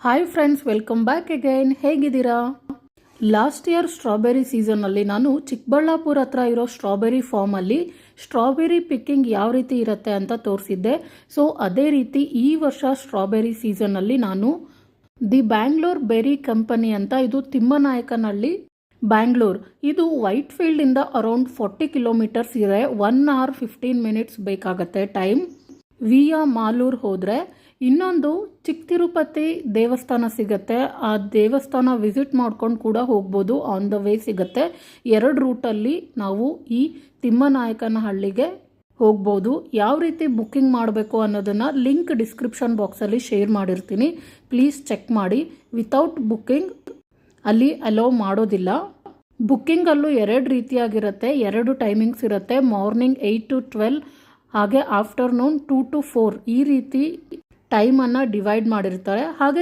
Hi friends, welcome back again. ಹೇಗಿದ್ದೀರಾ? Last year strawberry ಸೀಸನ್ನಲ್ಲಿ ನಾನು ಚಿಕ್ಕಬಳ್ಳಾಪುರ ಹತ್ರ ಇರೋ ಸ್ಟ್ರಾಬೆರಿ ಫಾರ್ಮಲ್ಲಿ ಸ್ಟ್ರಾಬೆರಿ ಪಿಕ್ಕಿಂಗ್ ಯಾವ ರೀತಿ ಇರುತ್ತೆ ಅಂತ ತೋರಿಸಿದ್ದೆ. ಸೊ ಅದೇ ರೀತಿ ಈ ವರ್ಷ ಸ್ಟ್ರಾಬೆರಿ ಸೀಸನ್ನಲ್ಲಿ ನಾನು ದಿ ಬ್ಯಾಂಗ್ಳೂರ್ ಬೆರಿ ಕಂಪನಿ ಅಂತ, ಇದು ತಿಮ್ಮನಾಯಕನಹಳ್ಳಿ, ಬ್ಯಾಂಗ್ಳೂರ್. ಇದು ವೈಟ್ ಫೀಲ್ಡಿಂದ ಅರೌಂಡ್ 40 ಕಿಲೋಮೀಟರ್ಸ್ ಇದೆ. 1 hour 15 minutes ಬೇಕಾಗತ್ತೆ ಟೈಮ್ ವಿಯಾ ಮಾಲೂರ್ ಹೋದರೆ. ಇನ್ನೊಂದು ಚಿಕ್ಕ ತಿರುಪತಿ ದೇವಸ್ಥಾನ ಸಿಗುತ್ತೆ. ಆ ದೇವಸ್ಥಾನ ವಿಸಿಟ್ ಮಾಡ್ಕೊಂಡು ಕೂಡ ಹೋಗ್ಬೋದು, ಆನ್ ದ ವೇ ಸಿಗುತ್ತೆ. 2 ರೂಟಲ್ಲಿ ನಾವು ಈ ತಿಮ್ಮನಾಯಕನಹಳ್ಳಿಗೆ ಹೋಗ್ಬೋದು. ಯಾವ ರೀತಿ ಬುಕ್ಕಿಂಗ್ ಮಾಡಬೇಕು ಅನ್ನೋದನ್ನು ಲಿಂಕ್ ಡಿಸ್ಕ್ರಿಪ್ಷನ್ ಬಾಕ್ಸಲ್ಲಿ ಶೇರ್ ಮಾಡಿರ್ತೀನಿ, ಪ್ಲೀಸ್ ಚೆಕ್ ಮಾಡಿ. ವಿತೌಟ್ ಬುಕ್ಕಿಂಗ್ ಅಲ್ಲಿ ಅಲೋ ಮಾಡೋದಿಲ್ಲ. ಬುಕ್ಕಿಂಗಲ್ಲೂ 2 ರೀತಿಯಾಗಿರುತ್ತೆ, 2 ಟೈಮಿಂಗ್ಸ್ ಇರುತ್ತೆ. ಮಾರ್ನಿಂಗ್ 8 to 12, ಹಾಗೆ ಆಫ್ಟರ್ನೂನ್ 2 to 4, ಈ ರೀತಿ ಟೈಮನ್ನು ಡಿವೈಡ್ ಮಾಡಿರ್ತಾರೆ. ಹಾಗೆ